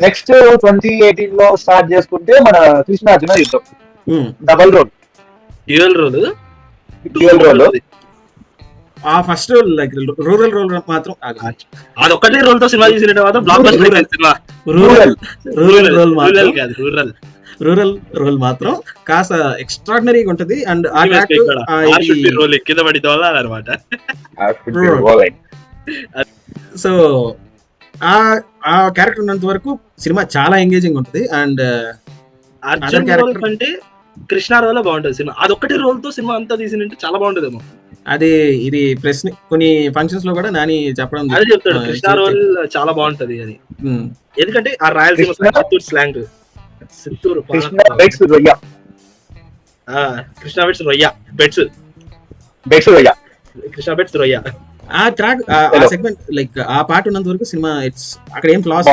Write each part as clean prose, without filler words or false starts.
Next 2018 లో start చేసుకుంటే మన Krishnarjuna Yuddham, double role, dual role. Dual role. ఆ first role like rural role మాత్రం అదొక్కటే రోల్ తో సినిమా తీసినట్టు మాత్రం బ్లాక్ బస్టర్ సినిమా. రూరల్ రోల్ రూరల్ మాత్రం కాదు, రూరల్. రూరల్ రోల్ మాత్రం కాస్త ఎక్స్ట్రాడినరీగా ఉంటది. అండ్ ఆ రోల్ కింద పడి తోలాలన్నమాట. సో ఆ క్యారెక్టర్ ఉన్నంత వరకు సినిమా చాలా ఎంగేజింగ్ ఉంటుంది. అండ్ అర్జున్ రోల్ కంటే కృష్ణ రోల్ బాగుంటది సినిమా. అదొక్కటే రోల్ తో సినిమా అంతా తీసినట్టు చాలా బాగుంటదేమో. అది ఇది ప్రెస్ కొన్ని ఫంక్షన్స్ లో కూడా నాని చెప్పడం అదే చెప్తాడు, కృష్ణ రోల్ చాలా బాగుంటది అది. ఎందుకంటే ఆ రాయలసీమ చిత్తూరు స్లాంగ్, చిత్తూరు కృష్ణ బెట్స్ రొయ్య, కృష్ణ బెట్స్ రొయ్య. ఆ ట్రాక్ ఆ సెగ్మెంట్ లైక్ ఆ పార్ట్ ఉన్నంత వరకు సినిమా ఇట్స్ అక్కడ ఏం ఫ్లాస్.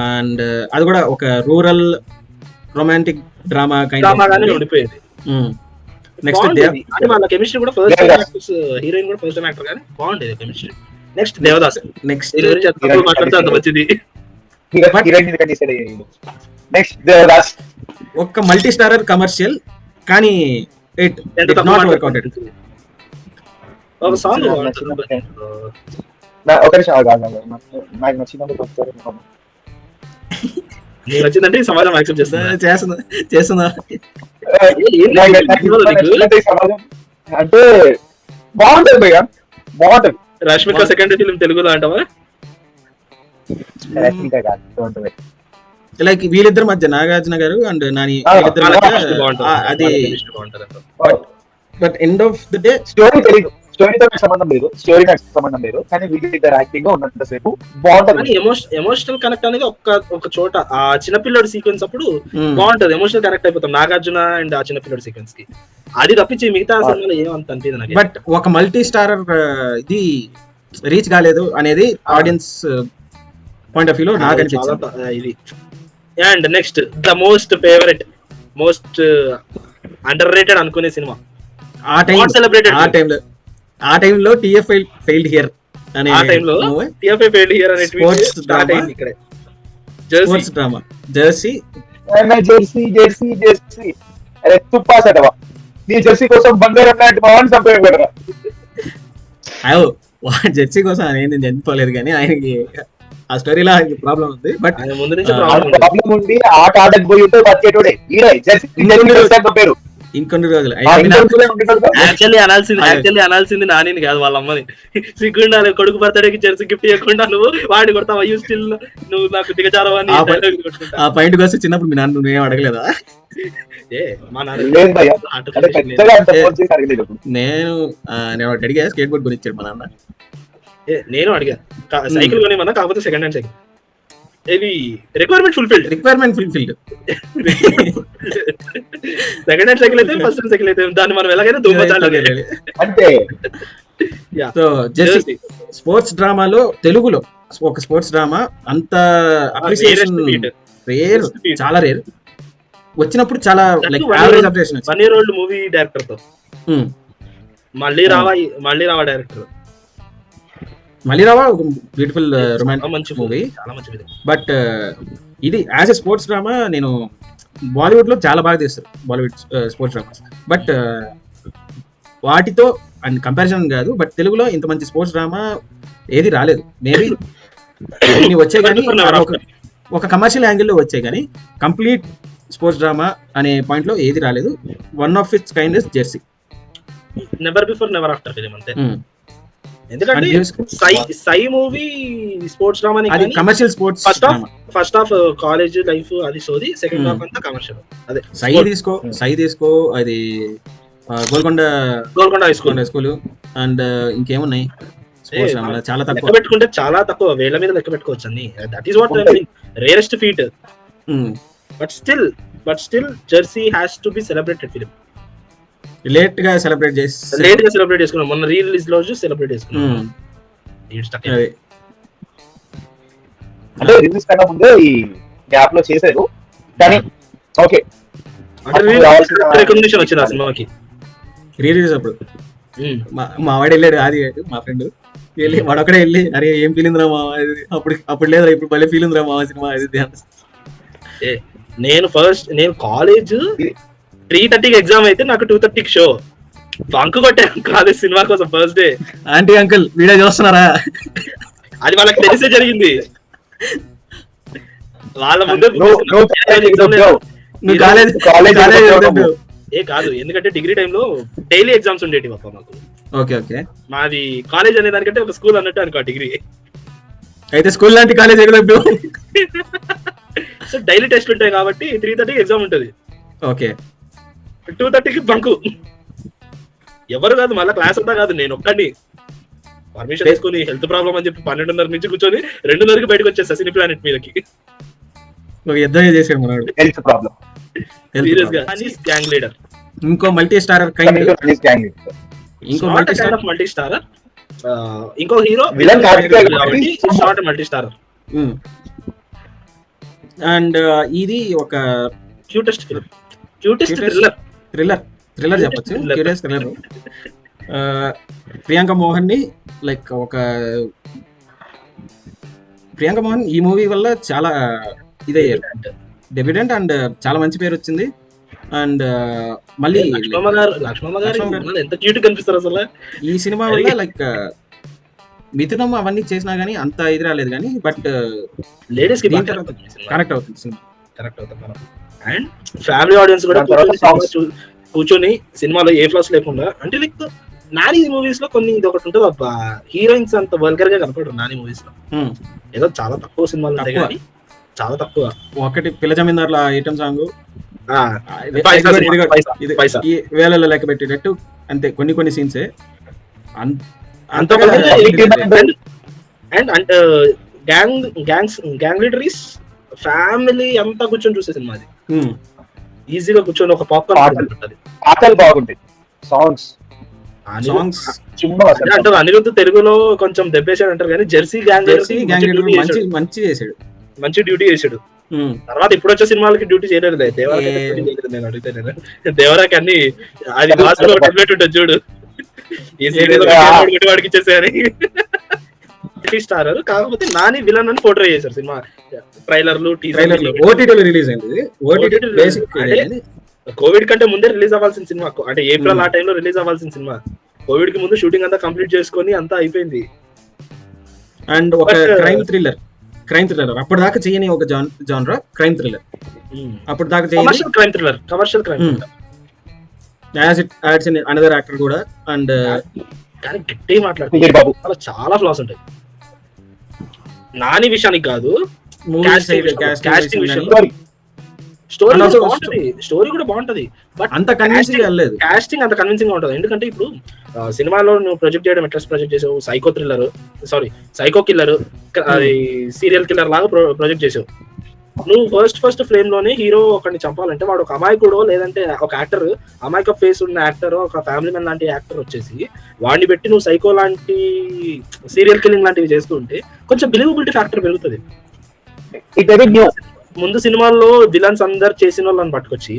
అండ్ అది కూడా ఒక రూరల్ రొమాంటిక్ డ్రామా కైండ్ ఉండిపోయేది. నెక్స్ట్ వాళ్ళ కెమిస్ట్రీ కూడా ఫస్ట్ టైం యాక్టర్స్, హీరోయిన్ కూడా ఫస్ట్ టైం యాక్టర్ కానీ బాగుండేది కెమిస్ట్రీ. నెక్స్ట్ దేవదాస్. నెక్స్ట్ మాట్లాడితే అంత వచ్చింది. నెక్స్ట్ దేవదాస్ ఒక్క మల్టీ స్టారర్ కమర్షియల్ కానీ it did not work out. ఒక సాంగ్ ఒక నాకు నచ్చిందంటే సమాజం యాక్సెప్ట్ చేస్తున్నా అంటే బాగుంటది భయ్య, బాగుంటది. రష్మిక సెకండ్ ఫిల్మ్ తెలుగులో అంటావా? లైక్ వీళ్ళిద్దరి మధ్య నాగార్జున గారు అండ్ నాని వీళ్ళిద్దరి మధ్య అది. But end of the day story తెలియదు, స్టోరీతో సంబంధం లేదు, స్టోరీ నాకు సంబంధం లేదు, కానీ వీళ్ళిద్దరు యాక్టింగ్ గా ఉన్నంతసేపు బాగుంటది. ఎమోషనల్ కనెక్ట్ అనేది ఒక చోట ఆ చిన్నపిల్లడి సీక్వెన్స్ అప్పుడు బాగుంటది, ఎమోషనల్ కనెక్ట్ అయిపోతాం నాగార్జున అండ్ ఆ చిన్నపిల్లడి సీక్వెన్స్ కి. అది తప్పించి మిగతా సినిమాలో ఏమంత అనిపించదు నాకు. బట్ ఒక మల్టీ స్టారర్ ఇది రీచ్ కాలేదు అనేది ఆడియన్స్ పాయింట్ ఆఫ్ వ్యూ లో నాకు అనిపించింది ఇది. And next the most favourite, most under rated అనుకునే సినిమా ఆ టైంలో టిఎఫ్ఐ ఫెయిల్డ్ హియర్ అనే స్పోర్ట్స్ డ్రామా జెర్సీ. అరే తుప్పాసటవా నీ జెర్సీ కోసం బంగారం లాంటి మావాన్ని సంపేయకూడదా? అయ్యో జెర్సీ కోసం ఆయన ఏంది చనిపోలేదు కానీ ఆయనకి ఆ స్టోరీలో ఆయనకి ప్రాబ్లం ఉంది. బట్ ముందు నుంచి ప్రాబ్లం ఉండి ఆట ఆడకు పోయి ఉంటే బతికేటోడే పేరు. ఇంకొన్ని రోజులు యాక్చువల్లీ అనాల్సింది నాని కాదు, వాళ్ళ అమ్మని. సిగ్గుండాలి కొడుకు బర్త్డేకి జెర్సీ గిఫ్ట్ ఇవ్వకుండా నువ్వు వాడిని కొడతావా, యూ స్టిల్ నువ్వు నాకు దిగజారవని. ఆ పాయింట్ కోసం చిన్నప్పుడు మీ నాన్న నువ్వేం అడగలేదా? నేను అడిగా స్కేట్ బోర్డ్ గురించి మా నాన్న. నేను అడిగా సైకిల్ కొనేమన్నా, కాకపోతే సెకండ్ హ్యాండ్ సైకిల్. ఇది requirement fulfilled second hand cycle అయితే ఫస్ట్ హ్యాండ్ సైకిల్ అయితే దాన్ని మనం ఎలాగైనా దూమచాలి. సో జెర్సీ స్పోర్ట్స్ డ్రామాలో తెలుగులో ఒక స్పోర్ట్స్ డ్రామా అంత అప్రిసియేషన్ రేర్, చాలా రేర్. వచ్చినప్పుడు చాలా like average appreciation. 1 year old movie director తో మళ్ళీ రావా డైరెక్టర్. మళ్ళీ రావా ఒక బ్యూటిఫుల్ రొమాంటిక్ మూవీ, బట్ ఇది యాజ్ ఎ స్పోర్ట్స్ డ్రామా నేను బాలీవుడ్ లో చాలా బాగా తీస్తారు బాలీవుడ్ స్పోర్ట్స్ డ్రామాస్. బట్ వాటితో అండ్ కంపారిజన్ కాదు, బట్ తెలుగులో ఇంత మంచి స్పోర్ట్స్ డ్రామా ఏది రాలేదు. మేబీ వచ్చాయి కానీ ఒక కమర్షియల్ యాంగిల్లో వచ్చాయి కానీ కంప్లీట్ స్పోర్ట్స్ డ్రామా అనే పాయింట్ లో ఏది రాలేదు. One of its kind is Jersey. Never before never after film అంతే. ఎందుకంటే Sye movie sports drama commercial sports first half college life అది సోది, సెకండ్ హాఫ్ అంతా కమర్షియల్. అదే సై తీసుకో అది గోల్కొండ హై స్కూల్ అండ్ ఇంకేమున్నాయి స్పోర్ట్స్ డ్రామా చాలా తక్కువ పెట్టుకుంటే, చాలా తక్కువ వేల మీద లెక్క పెట్టుకోవచ్చు అన్ని. That is what rarest feet. But still Jersey has to be celebrated film. Late గా సెలబ్రేట్ చేసుకున్నాం మొన్న రీ రిలీజ్ లో సెలబ్రేట్ చేసుకున్నాం. అంటే రిలీజ్ కన్నా ముందే ఈ గ్యాప్ లో చేశారు కానీ ఓకే రికగ్నిషన్ వచ్చింది ఆ సినిమాకి. రీ రిలీజ్ అప్పుడు మా వాడు వెళ్ళాడు, అది మా ఫ్రెండ్ వెళ్ళి వాడొక్కడే వెళ్ళి అరే ఏం ఫీల్ ఉందిరా మావా ఇది అప్పుడు లేదా ఇప్పుడు భలే ఫీల్ ఉందిరా మావా సినిమా ఇది నేను కాలేజ్ 3:30కి ఎగ్జామ్ అయితే నాకు 2:30కి షో బంక్ కొట్టాను కాలేజ్ సినిమా కోసం first day. Aunty uncle video చూస్తున్నారా? అది వాళ్ళకి తెలిసే జరిగింది. వాళ్ళ ముందు కాదు, ఎందుకంటే డిగ్రీ టైంలో డైలీ ఎగ్జామ్స్ ఉండేవి మాకు. ఓకే ఓకే, మాది కాలేజ్ అనే దానికంటే ఒక స్కూల్ అన్నట్టు అనుకో డిగ్రీ. అయితే స్కూల్ లాంటి కాలేజ్ ఎక్కడ? సో డైలీ టెస్ట్ ఉంటాయి కాబట్టి 3:30కి ఎగ్జామ్ ఉంటది. ఓకే, 2:30కి బంకు. ఎవరు కాదు, మళ్ళీ క్లాస్ అంతా కాదు, నేను ఒక్కడిని పర్మిషన్ తీసుకుని హెల్త్ ప్రాబ్లమ్ అని చెప్పి 12:30 నుంచి కూర్చొని 2:30కి బయటకు వచ్చేస్తా సినీ ప్లానెట్ మీదకి. హెల్త్ ప్రాబ్లమ్ సీరియస్ గా. గ్యాంగ్ లీడర్, ఇంకో మల్టీ స్టారర్ మల్టీ స్టారర్, ఇంకో hero short multi starrer. And ఇది ఒక క్యూటెస్ట్ ఫిల్మ్, క్యూటెస్ట్ థ్రిల్లర్ చెప్పచ్చు, క్యూరియస్ థ్రిల్లర్. ప్రియాంక మోహన్ ని లైక్ ఒక ప్రియాంక మోహన్ ఈ మూవీ వల్ల చాలా ఇదయ్యారు, డెబ్యూటెంట్, అండ్ చాలా మంచి పేరు వచ్చింది. అండ్ మళ్ళీ ఎంత క్యూట్ కనిపిస్తారు అసలు ఈ సినిమా వల్ల. లైక్ మిథునం అవన్నీ చేసినా గానీ అంత ఇది రాలేదు కానీ, బట్ లేడీస్ కి కనెక్ట్ అవుతుంది సినిమా, కరెక్ట్ అవుతుంది. అండ్ ఫ్యామిలీ ఆడియన్స్ కూడా కూర్చొని సినిమాలో ఏ ఫ్లాస్ లేకుండా, అంటే లైక్ నాని మూవీస్ లో కొన్ని ఇది ఒకటి ఉంటుంది అబ్బా, హీరోయిన్స్ అంత వల్గర్ గా కనపడరు నాని మూవీస్ లో. ఏదో చాలా తక్కువ సినిమాలు ఉంటాయి కానీ చాలా తక్కువ. ఒకటి పిల్ల జమీందార్ల ఐటమ్ సాంగ్ పైసా వేలలో లెక్క పెట్టేటట్టు అంతే, కొన్ని సీన్సే అంత. And gang leader is family అంతా కూర్చొని చూసే సినిమా అది. ఈజీగా కూర్చొని ఒక పాప్కార్న్ పాటలు బాగుంటాయి, సాంగ్స్ అంటారు. అనిరుద్ధ్ తెలుగులో కొంచెం దెబ్బేసాడు అంటారు కానీ జెర్సీ గ్యాంగ్ మంచి డ్యూటీ చేశాడు. తర్వాత ఇప్పుడు వచ్చే సినిమాలకి డ్యూటీ చేయలేదు. నేను అడుగుతాను దేవరాకి అన్ని అది టాబ్లెట్ ఉంటుంది చూడు, ఈ సీరియల్ వాడికి ఇచ్చేసారి స్టారర్. కాకపోతే నాని విలన్ అని పోర్ట్రే చేశారు సినిమా ట్రైలర్లు టీజర్లు. ఓటీటీలో రిలీజ్ అయింది. కోవిడ్ కంటే ముందే రిలీజ్ అవ్వాల్సిన సినిమా, అంటే ఏప్రిల్ ఆ టైంలో రిలీజ్ అవ్వాల్సిన సినిమా. కోవిడ్ కి ముందు షూటింగ్ అంతా కంప్లీట్ చేసుకొని అంతా అయిపోయింది. అండ్ ఒక క్రైమ్ థ్రిల్లర్ అప్పటిదాకా చేయని ఒక జానరా క్రైమ్ థ్రిల్లర్, అప్పటిదాకా చేయని commercial crime ads in another actor కూడా. అండ్ కానీ గట్టిగా మాట్లాడుతుంది చాలా ఫ్లాస్ ఉంటాయి నాని విషయానికి కాదు, స్టోరీ కూడా బాగుంటది, బట్ అంత కన్విన్సింగ్ లేదు, కాస్టింగ్ అంత కన్విన్సింగ్ గా ఉంటది. ఎందుకంటే ఇప్పుడు సినిమాలో నువ్వు ప్రొజెక్ట్ చేయడం ఎట్లా ప్రొజెక్ట్ చేసావు, సైకో కిల్లర్ సీరియల్ కిల్లర్ లాగా ప్రొజెక్ట్ చేసావు. నువ్వు ఫస్ట్ ఫ్రేమ్ లోనే హీరో ఒకరిని చంపాలంటే వాడు ఒక అమాయకుడో లేదంటే ఒక యాక్టర్ అమాయక ఫేస్ ఉన్న యాక్టర్, ఒక ఫ్యామిలీ మ్యాన్ లాంటి యాక్టర్ వచ్చేసి వాడిని పెట్టి నువ్వు సైకో లాంటి సీరియల్ కిల్లింగ్ లాంటివి చేస్తూ ఉంటే కొంచెం బిలీవబిలిటీ ఫ్యాక్టర్ పెరుగుతుంది. ముందు సినిమాల్లో విలన్స్ అందరు చేసిన వాళ్ళని పట్టుకొచ్చి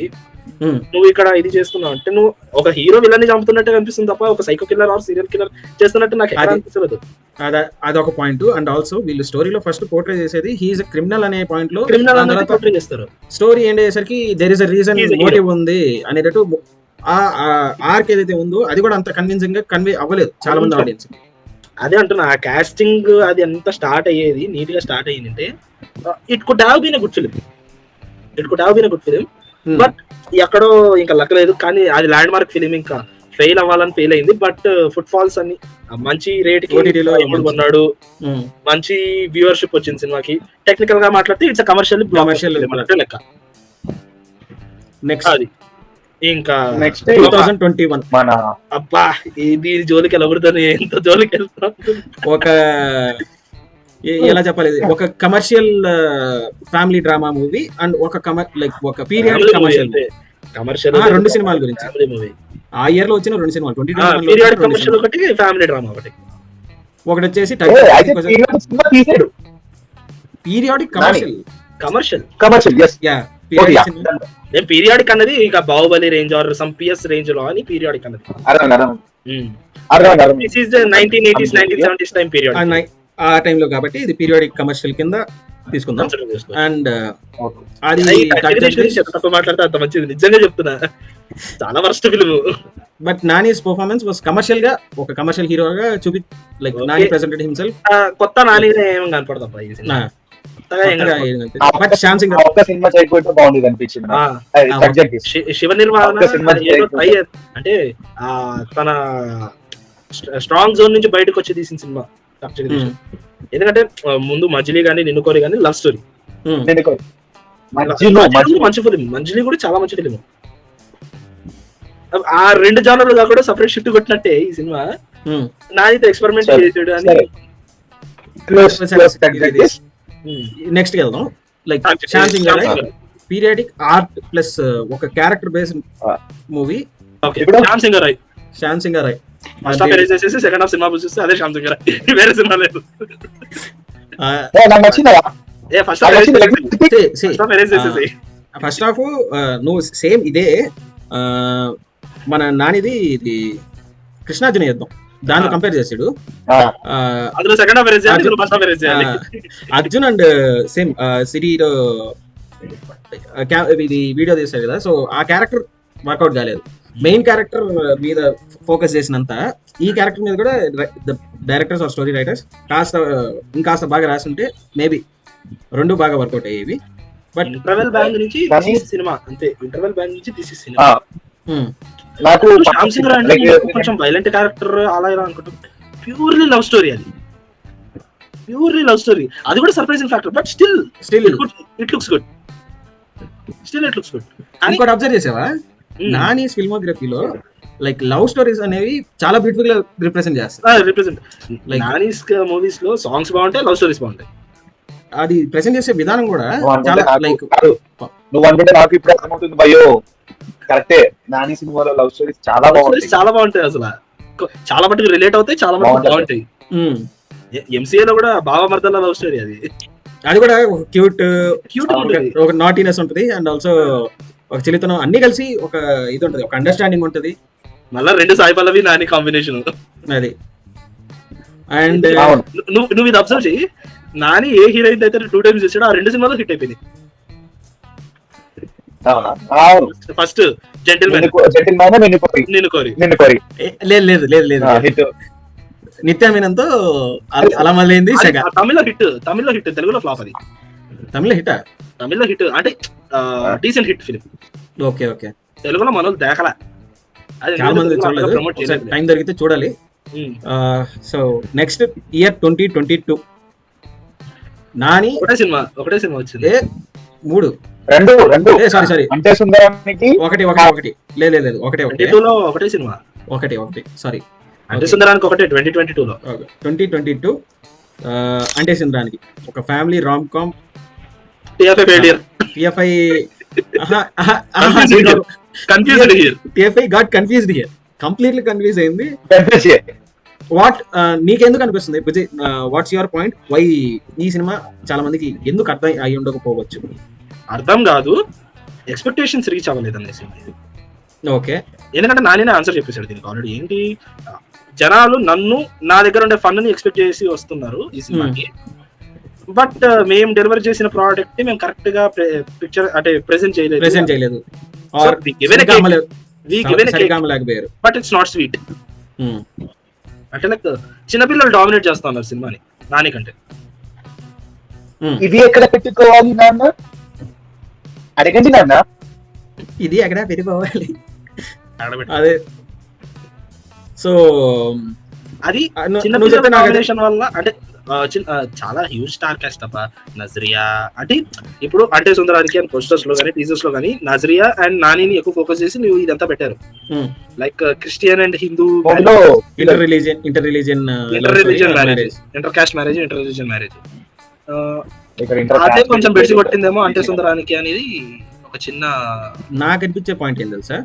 నువ్వు ఇక్కడ ఇది చేస్తున్నావు అంటే నువ్వు ఒక హీరో విలన్ ని చంపుతున్నట్టు కనిపిస్తుంది తప్ప ఒక psycho killer or serial killer చేస్తున్నట్టు నాకు అనిపిస్తుంది. అదొక పాయింట్. అండ్ ఆల్సో వీళ్ళు స్టోరీలో ఫస్ట్ పోర్ట్రే చేసేది హీఈస్ క్రిమినల్ అనే పాయింట్ లో పోర్ట్రే చేస్తారు. స్టోరీ ఎండ్ అయ్యేసరికి there is a reason, motive ఉంది అనేటట్టు ఆ ఆర్క్ ఏదైతే ఉందో అది కూడా అంత కన్విన్సింగ్ గా కన్వే అవ్వలేదు చాలా మంది ఆడియన్స్. అదే అంటున్నా, ఆ కాస్టింగ్ అది అంతా స్టార్ట్ అయ్యేది నీట్ గా స్టార్ట్ అయ్యిందంటే it could have been a good film, but ఎక్కడో ఇంకా లక్కలేదు. కానీ అది ల్యాండ్ మార్క్ ఫిలిం, ఇంకా ఫెయిల్ అవ్వాలని ఫెయిల్ అయింది. బట్ ఫుట్ ఫాల్స్ అన్ని మంచి రేట్ కి కొన్నాడు, మంచి వ్యూవర్షిప్ వచ్చింది సినిమాకి. టెక్నికల్ గా మాట్లాడితే ఇట్స్ కమర్షియల్ లెక్క. నెక్స్ట్ అది ఇంకా నెక్స్ట్ 2021 మన అబ్బా దీని జోలికి వెళ్ళకూడదని ఎంత జోలికి వెళ్తాం. ఒక ఎలా చెప్పాలి, ఒక commercial family drama movie and ఒక పీరియడ్ కమర్షియల్ రెండు సినిమాల గురించి. ఆ ఇయర్ లో వచ్చిన రెండు సినిమాలు, 2021 ఒకటి ఫ్యామిలీ డ్రామా ఒకటి వచ్చేసి పీరియాడిక్ కమర్షియల్ నేను పీరియాడిక్ అన్నది ఇక Baahubali range or some PS range లో అని పీరియాడిక్ అన్నది. This is the 1980s 1970s time period. ఆ టైంలో కాబట్టి ఇది పీరియాడిక్ కమర్షియల్ కింద తీసుకుందాం. అండ్ అది మాట్లాడితే అంత మంచిది, నిజంగా చెప్తున్నా. చాలా worst film. But Nani's performance was commercial గా, ఒక కమర్షియల్ హీరోగా లైక్ నాని ప్రెజెంటెడ్ హిమ్సెల్ఫ్. కొత్త నాని ఏం కనపడతా బట్ శ్యామ్ సింగ్ ఒక్క సినిమా చేయకపోతే బాగుండేది అనిపించింది. శివ నిర్వాణ అంటే తన స్ట్రాంగ్ జోన్ నుంచి బయటకు వచ్చి తీసిన సినిమా. ఎందుకంటే ముందు మజిలీ గానీ నిన్ను కోరి గానీ లవ్ స్టోరీ మంచి ఫిలిం. మంజిలీ కూడా చాలా మంచి ఫిలిం. ఆ రెండు జానర్లు కాకుండా సపరేట్ షిఫ్ట్ కొట్టినట్టే ఈ సినిమా. నానితో ఎక్స్పెరిమెంట్ చేసాడు అని. నెక్స్ట్ వెళ్దాం. Like Shyam Singh periodic art plus ఒక character based movie. Shyam Singh Roy first half చేసేసి సెకండ్ హాఫ్ సినిమా చూస్తే అదే శ్యామ్ సింగ్ రాయ్, వేరే సినిమా లేదు. ఫస్ట్ హాఫ్ నువ్వు సేమ్ ఇదే మన నానిది ఇది కృష్ణార్జున యుద్ధం, దాన్ని కంపేర్ చేసాడు. అర్జున్ అండ్ సేమ్ సిరీలో ఇది వీడియో తీసాడు కదా, సో ఆ క్యారెక్టర్ వర్కౌట్ కాలేదు. మెయిన్ క్యారెక్టర్ మీద ఫోకస్ చేసినంత ఈ క్యారెక్టర్ మీద కూడా డైరెక్టర్స్ ఆర్ స్టోరీ రైటర్స్ ఇంకాస్త బాగా రాసుంటే మేబీ రెండు బాగా వర్కౌట్ అయ్యేవి. బట్ ఇంటర్వెల్ బ్యాంక్ నుంచి సినిమా అంతే. ఇంటర్వెల్ బ్యాంక్ నుంచి తీసి సినిమా నాకు శ్యామ్ సింగ్ రాయ్ అంటే కొంచెం వైలెంట్ క్యారెక్టర్ అలా ఇలా అనుకుంటాం. ప్యూర్లీ లవ్ స్టోరీ అది, ప్యూర్లీ లవ్ స్టోరీ. అది కూడా surprising factor. But still it looks good. ఇంకోటి అబ్జర్వ్ చేసావా, నాని ఫిల్మోగ్రఫీలో లైక్ లవ్ స్టోరీస్ అనేవి చాలా బ్యూటిఫుల్ గా రిప్రజెంట్ చేస్తారు. లైక్ నానీస్ మూవీస్ లో సాంగ్స్ బాగుంటాయి, లవ్ స్టోరీస్ బాగుంటాయి. అది ప్రెజెంట్ చేసే విధానం కూడా చాలా లైక్ నువ్వు అనుకుంటే నాకు ఇప్పుడు అర్థమవుతుంది భయో. కరెక్టే, నాని సినిమాలో లవ్ స్టోరీస్ చాలా బాగుంటాయి. అసలు చాలా మటుకు రిలేట్ అవుతాయి, చాలా మటుకు బాగుంటాయి. ఎంసీఏ లో కూడా బావ మర్దల లవ్ స్టోరీ అది కూడా క్యూట్ ఒక నాటీనెస్ ఉంటది. అండ్ ఆల్సో ఒక చిలితనం అన్ని కలిసి ఒక ఇది ఉంటది, ఒక అండర్స్టాండింగ్ ఉంటది. మళ్ళా రెండు సాయి పల్లవి నాని కాంబినేషన్ అది. అండ్ నువ్వు ఇది అబ్జర్వ్ చెయ్యి, నాని ఏ హీరోయిన్ అయితే 2 times చేసాడో ఆ 2 సినిమాలు హిట్ అయిపోయింది. ఫస్ట్ జెంటిల్మెన్ లేదు నిత్యామీనంతో అలా మళ్ళీ తమిళ హిట్ తెలుగులో ఫ్లాప్. అది తమిళ హిట్ అంటే decent hit film. Okay okay, తెలుగులో మనోళ్ళు దేకలా. చాలా మంది చూడలేదు, టైం దొరికితే చూడాలి. సో నెక్స్ట్ ఇయర్ 2022 నాని ఒకటే సినిమా వచ్చింది. 3 సారీ అంటే సుందరానికి ఒకటి లేదు ఒకటే సినిమా ఒకటి సారీ అంటే సుందరానికి ఒకటే 2022 లో 2022 అంటే సుందరానికి ఒక family rom com. TFI got confused here, completely confused అయింది. వాట్ నీకెందుకు అనిపిస్తుంది వాట్స్ యువర్ పాయింట్, వై ఈ సినిమా చాలా మందికి ఎందుకు అర్థం అయి ఉండకపోవచ్చు? అర్థం కాదు, ఎక్స్పెక్టేషన్స్ రీచ్ అవ్వలేదు అనేసి. ఓకే, ఎందుకంటే నానే ఆన్సర్ చెప్పేశాడు దీనికి ఆల్రెడీ. ఏంటి, జనాలు నా దగ్గర ఉండే ఫండ్ ని ఎక్స్పెక్ట్ చేసి వస్తున్నారు ఈ సినిమాకి. బట్ మేము డెలివరీ చేసిన ప్రోడక్ట్ ని మేము కరెక్ట్ గా పిక్చర్ అంటే ప్రెజెంట్ చేయలేదు. But it's not sweet. అంటే లైక్ చిన్నపిల్లలు డామినేట్ చేస్తా ఉన్నారు సినిమాని నాని కంటే. ఇది ఎక్కడ పెట్టుకోవాలి నాన్న అడగండి నాన్న, ఇది ఎక్కడ పెట్టుకోవాలి అదే. సో అది చిన్న కాంబినేషన్ వల్ల అంటే చాలా హ్యూజ్ స్టార్ కాస్ట్ అబ్బా. నజరియా అంటే ఇప్పుడు అంటే సుందరానికి అండ్ పోస్టర్స్ లో కానీ టీజర్స్ లో కానీ నజరియా అండ్ నానిని ఎక్కువ ఫోకస్ చేసి నువ్వు ఇదంతా పెట్టారు. Like Christian and Hindu inter religion marriage, inter caste marriage, inter religion marriage. అదే కొంచెం బెడిసి కొట్టిందేమో అంటే సుందరానికి అనేది ఒక చిన్న నాకు అనిపించే పాయింట్ ఏం తెలుసా,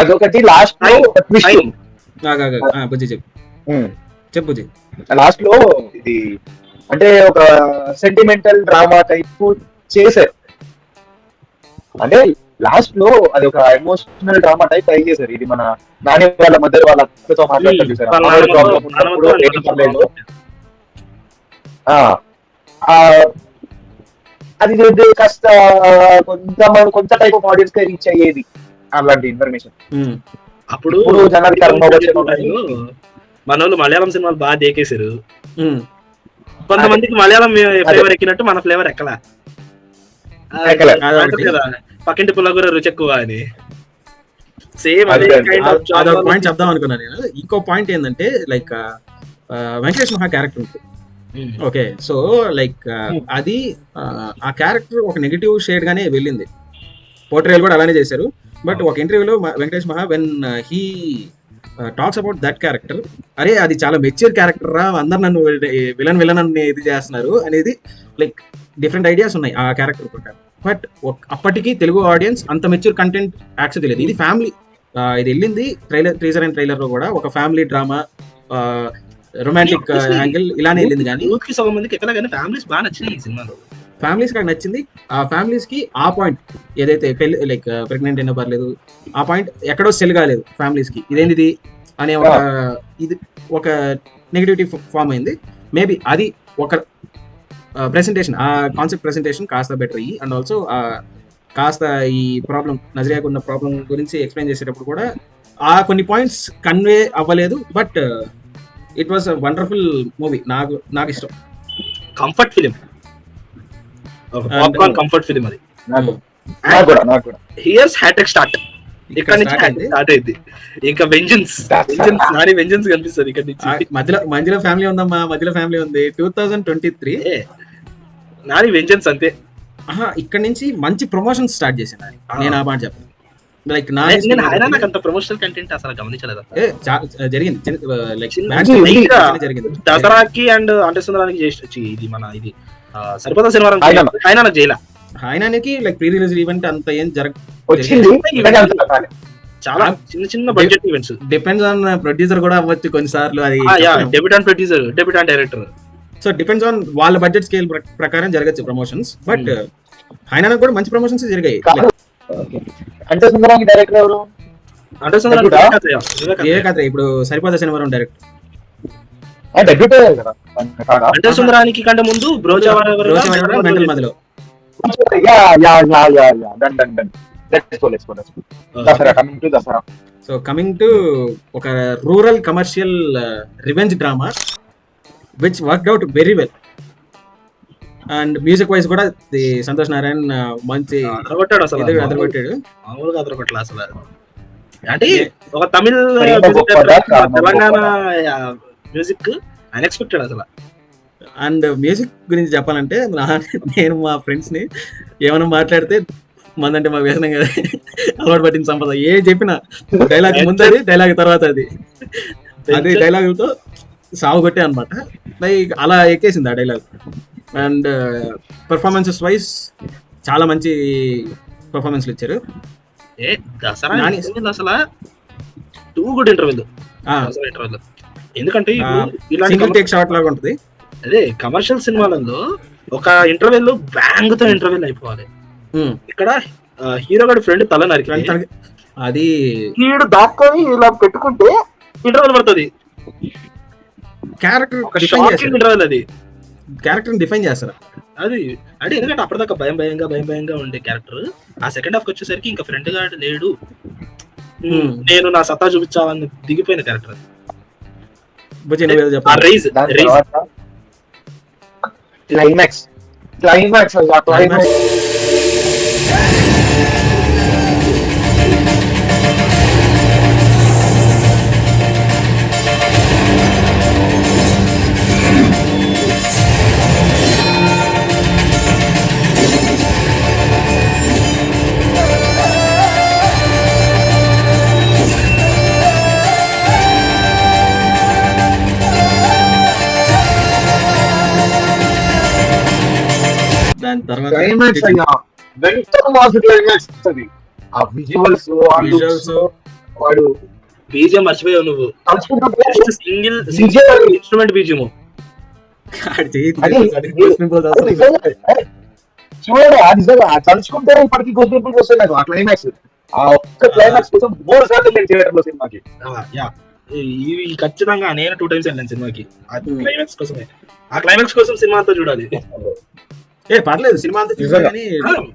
అదొకటి లాస్ట్ చెప్పు లాస్ట్ లో ఇది అంటే ఒక సెంటిమెంటల్ డ్రామా టైప్ చేశారు. అంటే లాస్ట్ లో అది ఒక ఎమోషనల్ డ్రామా టైప్ ట్రై చేశారు. ఇది మన నాని వాళ్ళ మధ్య వాళ్ళ అక్కతో మాట్లాడతారు చూసారా, వాళ్ళ మనోడి నాన్నతో- problem ఉన్నప్పుడు నాన్నతో ఏమీ పర్లేదు. ఆ, ఆ, అది ఇది కాస్త కొంచెం టైప్ ఆఫ్ ఆడియన్స్ కి రీచ్ అయ్యేది అలాంటి ఇన్ఫర్మేషన్. అప్పుడు ఇప్పుడు జనాలకి అర్థం అవ్వచ్చు మన వాళ్ళు మలయాళం సినిమాలు బాగా దేకేశారు. ఉమ్. కొంతమందికి మలయాళం ఫ్లేవర్ ఎక్కినట్టు మన ఫ్లేవర్ ఎక్కలా. ఎక్కలే. అంటారు కదా, పక్కింటి పుల్లగూర రుచి ఎక్కువ అని. సేమ్ అదే అదే. kind of genre అదొక లో పాయింట్ చెప్దాం అనుకున్నాను నేను. ఇంకో పాయింట్ ఏంటంటే లైక్ వెంకటేష్ మహా క్యారెక్టర్ ఉంటుంది. ఉమ్. ఓకే, సో లైక్ అది ఆ క్యారెక్టర్ ఒక నెగిటివ్ షేడ్ గానే వెళ్ళింది. పోర్ట్రేల్ కూడా అలానే చేశారు. బట్ ఒక ఇంటర్వ్యూలో వెంకటేష్ మహా when he talks about that character, అరే అది చాలా మెచ్యూర్ క్యారెక్టర్ రా, అందరు నన్ను విలన్ అని ఇది చేస్తున్నారు అనేది లైక్ డిఫరెంట్ ఐడియాస్ ఉన్నాయి ఆ క్యారెక్టర్ ప్రకారం. బట్ అప్పటికి తెలుగు ఆడియన్స్ అంత మెచ్యూర్ కంటెంట్ యాక్సెప్ట్ చేయలేదు. ఇది ఫ్యామిలీ, ఇది వెళ్ళింది టీజర్ అండ్ ట్రైలర్ లో కూడా ఒక ఫ్యామిలీ డ్రామా, రొమాంటిక్ యాంగిల్ ఇలానే వెళ్ళింది. కానీ యూత్ కి సగం మందికి ఎక్కడ కానీ ఫ్యామిలీస్ బాగా నచ్చినాయి ఈ సినిమాలో. ఫ్యామిలీస్ కి నచ్చింది. ఆ ఫ్యామిలీస్ కి ఆ పాయింట్ ఏదైతే పెళ్లి లైక్ ప్రెగ్నెంట్ అయినా పర్లేదు, ఆ పాయింట్ ఎక్కడో సెల్ కాలేదు ఫ్యామిలీస్ కి. ఇదేంటిది అనే ఒక నెగిటివిటీ ఫామ్ అయింది. మేబీ అది ఒక ప్రెసెంటేషన్, ఆ కాన్సెప్ట్ ప్రెసెంటేషన్ కాస్త బెటర్ అయ్యి, అండ్ ఆల్సో కాస్త ఈ ప్రాబ్లం నజరియాకు ఉన్న ప్రాబ్లం గురించి ఎక్స్ప్లెయిన్ చేసేటప్పుడు కూడా ఆ కొన్ని పాయింట్స్ కన్వే అవ్వలేదు. But it was a wonderful movie. నాకు ఇష్టం. Comfort film, popcorn comfort film అది. నాకు కూడా హియర్స్ హ్యాట్రిక్ స్టార్ట్. ఇక్కడ నుంచి స్టార్ట్ అయింది. ఇంకా వెంజన్స్ నాని వెంజన్స్ కనిపిస్తుంది ఇక్కడ నుంచి. మధ్యలో ఫ్యామిలీ ఉందమ్మా, మధ్యలో ఫ్యామిలీ ఉంది. 2023 నాని వెంజన్స్ అంతే. ఇక్కడ నుంచి మంచి ప్రమోషన్ స్టార్ట్ చేశాను నేను. ఆ మాట చెప్పాను. లైక్ నాకు అంత ప్రమోషనల్ కంటెంట్ అసలు గమనించలేదు. జరిగింది జరిగింది దసరాకి అండ్ అంటే సుందరానికి చేసి ఇది మన ఇది సరిపోతా సినిమా ఆయన నాకు చేయలే. ఆయనకి లైక్ ప్రీ రిలీజ్ ఈవెంట్ అంత ఏం వచ్చింది. చాలా చిన్న budget events. Depends on producer కూడా అవ్వచ్చు కొన్నిసార్లు. అది debutant producer, debutant director. So depends on వాళ్ళ బడ్జెట్ స్కేల్ ప్రకారం జరగచ్చు ప్రమోషన్స్. బట్ ఆయన కూడా మంచి ప్రమోషన్స్ జరిగాయి. అంటే సుందరానికి డైరెక్టర్ ఎవరు? అంటే కథ ఇప్పుడు సరిపోతా శనివారం డైరెక్టర్. అంటే సుందరానికి కంటే ముందు మెంటల్ మధ్యలో. సో కమింగ్ టు ఒక rural commercial revenge drama which worked out very well. And music wise కూడా సంతోష్ నారాయణ్ మంచి అదరగొట్టాడు. మామూలుగా అదరగొట్టలే అసలు. అంటే ఒక తమిళ తెలంగాణ మ్యూజిక్ అన్ఎక్స్పెక్టెడ్ అసలు. అండ్ మ్యూజిక్ గురించి చెప్పాలంటే నేను మా ఫ్రెండ్స్ ని ఏమైనా మాట్లాడితే మందంటే మా వ్యసనం కదా, అలవాటు పట్టిన సంపద. ఏ చెప్పినా డైలాగ్ ముందు అది, డైలాగ్ తర్వాత అది డైలాగులతో సాగు కొట్టే అనమాట. లైక్ అలా ఎక్కేసింది ఆ డైలాగ్. అండ్ పర్ఫార్మెన్సెస్ వైజ్ చాలా మంచి పర్ఫార్మెన్స్లు ఇచ్చారు. అసలు టూ గుడ్ ఇంటర్వ్యూ. ఎందుకంటే సింగిల్ టేక్ షాట్ లాగా ఉంటుంది. అదే కమర్షియల్ సినిమాలలో ఒక ఇంటర్వ్యూలో బ్యాంగ్ తో ఇంటర్వ్యూ అయిపోవాలి. ఇక్కడ హీరో గారి ఫ్రెండ్ తల నరికి అది హీరో దాక్కొని ఇలా పెట్టుకుంటే ఇంటర్వ్యూ పడుతుంది. క్యారెక్టర్ అది క్యారెక్టర్ డిఫైన్ చేస్తారు అది. అంటే ఎందుకంటే అప్పటిదాకా భయంగా ఉండే క్యారెక్టర్ ఆ సెకండ్ హాఫ్ వచ్చేసరికి ఇంకా ఫ్రెండ్ గారు లేడు, నేను నా సత్తా చూపించాలని దిగిపోయిన క్యారెక్టర్. క్లైమాక్స్ దాని తర్వాత వాడు బీజిఎం మర్చిపోయావు నువ్వు. సింగిల్ ఇన్స్ట్రుమెంట్ బీజిఎం చూడండి నిజంగా తలుచుకుంటే ఇప్పటికీ గొంతులు వస్తాయి నాకు ఆ క్లైమాక్స్. ఆ ఒక్క క్లైమాక్స్ కోసం 3 సార్లు నేను థియేటర్ లో సినిమాకి. ఇవి ఖచ్చితంగా నేను 2 times వెళ్ళాను సినిమాకి ఆ క్లైమాక్స్ కోసమే. ఆ క్లైమాక్స్ కోసం సినిమా అంతా చూడాలి. పర్లేదు సినిమా అంతా చూడాలి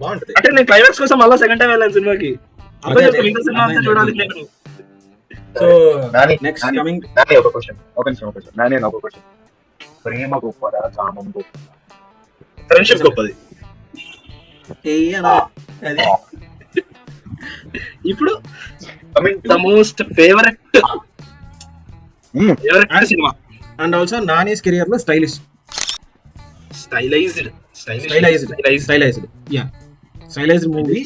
బాగుంటది. అంటే నేను క్లైమాక్స్ కోసం మళ్ళీ సెకండ్ టైం వెళ్ళాను సినిమాకి. ఇంకా సినిమా అంతా చూడాలి నేను. సో నెక్స్ట్ కమింగ్ ఒక క్వశ్చన్. ప్రేమ గొప్పదా, కామం గొప్పదా? ఫ్రెండ్షిప్ గొప్పది. ఇప్పుడు the most favourite cinema and also Nani's career లో స్టైలైజ్డ్ మూవీ.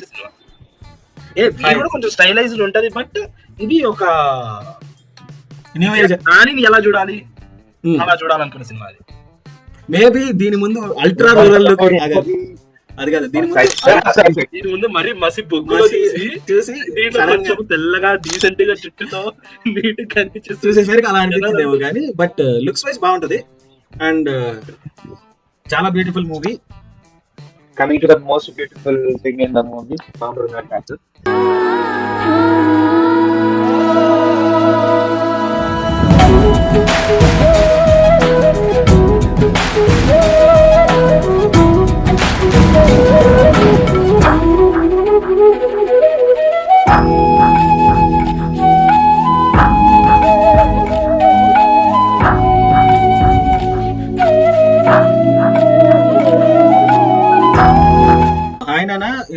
కొంచెం స్టైలైజ్డ్ ఉంటది, బట్ ఇది ఒక నాని ఎలా చూడాలి అలా చూడాలనుకున్న సినిమా. అది మేబీ దీని ముందు అల్ట్రా రూరల్ అది కదా, దీని ముందు మరి మసి బొగ్గులో చూసి తెల్లగా డీసెంట్ గా చుట్టూతో నీట్ కనిపించి చూసేసరికి అలా అనిపించిందేమో కానీ బట్ లుక్స్ వైజ్ బాగుంటది అండ్ చాలా beautiful movie. Coming to the most beautiful thing in the movie, Ramrugan Castle.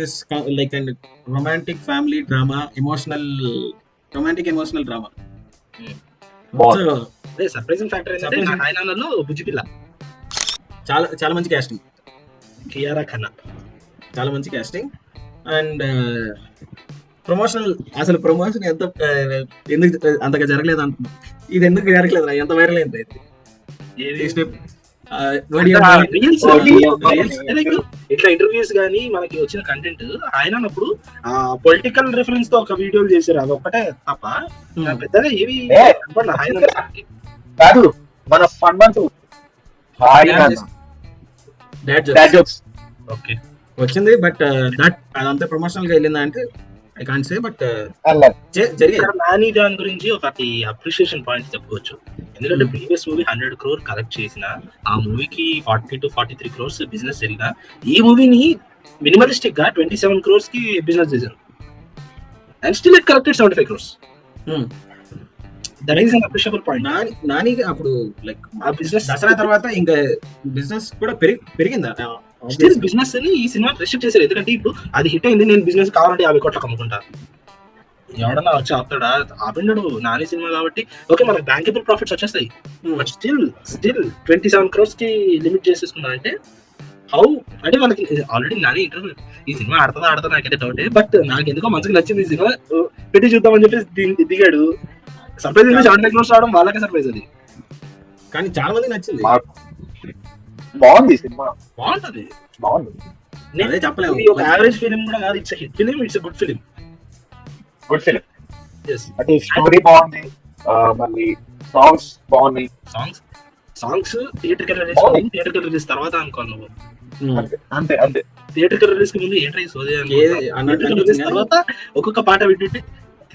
is like a romantic family drama, romantic emotional drama. Surprising factor ఏంటంటే నా హైనాలలో బుజ్జిపిల్ల చాలా మంచి కాస్టింగ్. కియారా ఖన్నా చాలా మంచి కాస్టింగ్ అండ్ ప్రమోషన్ ఎంత ఎందుకు అంతగా జరగలేదు అంటున్నా. ఇది ఎందుకు జరగలేదు, ఎంత వైరల్ అయింది ఇట్లా ఇంటర్వ్యూస్ గానీ మనకి వచ్చిన కంటెంట్. ఆయన అప్పుడు పొలిటికల్ రిఫరెన్స్ తో ఒక వీడియోలు చేశారు, అది ఒక్కటే తప్ప పెద్దగా ఏవి కాదు. మన ఫన్ వచ్చింది బట్ దట్ అదంతా ప్రమోషనల్ గా వెళ్ళిందా అంటే I can't say but Nani దాని గురించి ఒకటి అప్రిషియేషన్ పాయింట్ చెప్పుకోవచ్చు. ఎందుకంటే ప్రీవియస్ మూవీ 100 crore కలెక్ట్ చేసిన ఆ మూవీకి 40 to 43 crores బిజినెస్ జరిగిన ఈ మూవీని మినిమలిస్టిక్ గా 27 crores కి బిజినెస్ చేశారు and still it collected 75 crores. That is an appreciable point. Nani అప్పుడు లైక్ ఆ బిజినెస్ దసరా తర్వాత ఇంకా బిజినెస్ కూడా పెరిగిందా? స్టిల్ బిజినెస్ అని ఈ సినిమా రెస్ట్రిక్ట్ చేశారు. ఎందుకంటే ఇప్పుడు అది హిట్ అయింది, నేను బిజినెస్ కావాలంటే 50 కోట్లకు అమ్ముకుంటా. ఎవడన్నా వచ్చి ఆపుతాడా? ఆపిండడు. నాని సినిమా కాబట్టి ఓకే మనకు బ్యాంకబుల్ ప్రాఫిట్స్ వచ్చేస్తాయి, బట్ స్టిల్ 27 crores కి లిమిట్ చేసేసుకున్నారంటే హౌ అంటే మనకి ఆల్రెడీ నాని ఇంటర్వ్యూ ఈ సినిమా ఆడతా నాకైతే డౌటే, బట్ నాకు ఎందుకో మంచిగా నచ్చింది ఈ సినిమా పెట్టి చూద్దామని చెప్పేసి దిగాడు. సర్ప్రైజ్ 75 crores రావడం వాళ్ళకే సర్ప్రైజ్. అది కానీ చాలా మంది నచ్చింది. బాగుంది సినిమా, బాగుంటది. నేనే చెప్పలేము, ఒక యావరేజ్ ఫిలిం కూడా కాదు, it's hit film, it's good film. అంటే స్టోరీ బాగుంది, మళ్ళీ సాంగ్స్ బాగున్నాయి. సాంగ్స్ థియేటర్కల్ రిలీజ్ తర్వాత అనుకోవాలి నువ్వు. అంతే థియేటర్కల్ రిలీజ్ కి ముందు ఏంట్రీ రిలీజ్ తర్వాత ఒక్కొక్క పాట వింటుంటే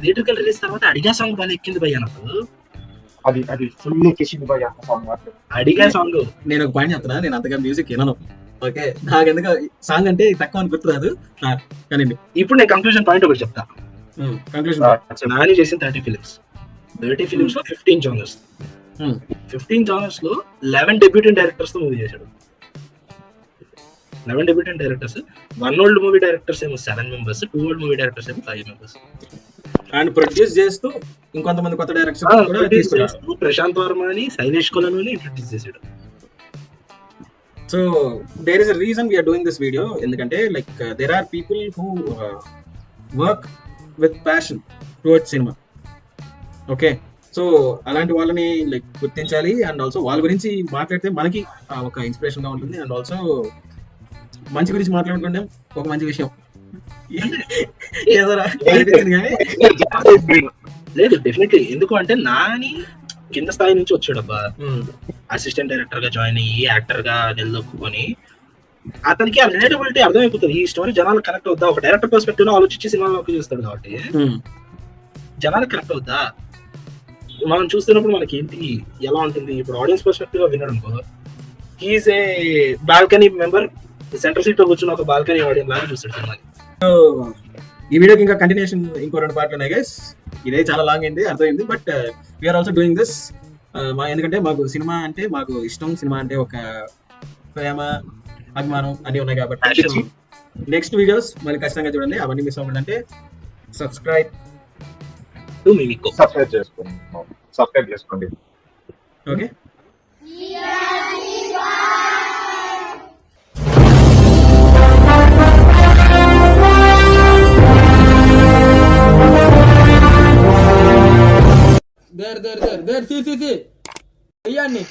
థియేటర్కల్ రిలీజ్ తర్వాత అడిగా సాంగ్ బాగా ఎక్కింది భయ్యా నాకు. అది ఫుల్ ఎక్కేసింది భయ్యా సాంగ్. అడిగా సాంగ్ నేను ఒక పాయింట్ చెప్తున్నా, నేను అంతగా మ్యూజిక్ వినను. ఓకే, నాకు ఎందుకు సాంగ్ అంటే తక్కువ అని గుర్తురాదు. కానీ ఇప్పుడు నేను కంక్లూజన్ పాయింట్ ఒకటి చెప్తా. నాని చేసిన 30 ఫిలిమ్స్ లో 15 genres. 15 genres లో 11 డెబ్యూటెంట్ డైరెక్టర్స్ తో మూవీ చేశాడు. 11 debutant directors, 1 old movie directors ఏమో 7 members, 2 old మూవీ డైరెక్టర్స్ ఏమో 5 members. అండ్ ప్రొడ్యూస్ చేస్తూ ఇంకొంతమంది కొత్త డైరెక్టర్స్ కూడా తీసుకొచ్చాడు. ప్రశాంత్ వర్మని, శైలేష్ కొలనుని ఇంట్రొడ్యూస్ చేశాడు. So there is a reason we are doing this video. ఎందుకంటే like there are people who work with passion towards cinema. Okay, so అలాంటి వాళ్ళని లైక్ గుర్తించాలి అండ్ ఆల్సో వాళ్ళ గురించి మాట్లాడితే మనకి ఒక ఇన్స్పిరేషన్ గా ఉంటుంది. అండ్ ఆల్సో మంచి గురించి మాట్లాడుకుంటే ఒక మంచి విషయం లేదు డెఫినెట్లీ. ఎందుకు అంటే నాని కింద స్థాయి నుంచి వచ్చాడు అబ్బా, అసిస్టెంట్ డైరెక్టర్ గా జాయిన్ అయ్యి యాక్టర్ గా నిలదొక్కుని అతనికి ఆ రిలేటబిలిటీ అర్థమైపోతుంది. ఈ స్టోరీ జనాలకు కనెక్ట్ అవుద్దా, ఒక డైరెక్టర్ పర్స్పెక్టివ్ లో ఆలోచించి సినిమాలోకి చూస్తాడు కాబట్టి జనాలకు కనెక్ట్ అవుద్దా. మనం చూస్తున్నప్పుడు మనకి ఏంటి ఎలా ఉంటుంది, ఇప్పుడు ఆడియన్స్ పర్స్పెక్టివ్ గా వినడం హీఈస్ ఏ బాల్కనీ మెంబర్, సెంటర్ సీట్ లో కూర్చున్న ఒక బాల్కనీ ఆడియన్స్ లాగా చూస్తాడు సినిమాని. ఈ వీడియోకి ఇంకా కంటిన్యూషన్ ఇంకో 2 పార్ట్లు ఉన్నాయి గైస్. ఇదే చాలా లాంగ్ అయింది, అర్థమైంది. But we are also doing this ఎందుకంటే మాకు సినిమా అంటే మాకు ఇష్టం, సినిమా అంటే ఒక ప్రేమ, అభిమానం అన్నీ ఉన్నాయి కాబట్టి నెక్స్ట్ వీడియోస్ మళ్ళీ ఖచ్చితంగా చూడండి. అవన్నీ మిస్ అవ్వకండి. సబ్స్క్రైబ్ చేసుకోండి. Okay. There, see. Iyan ni.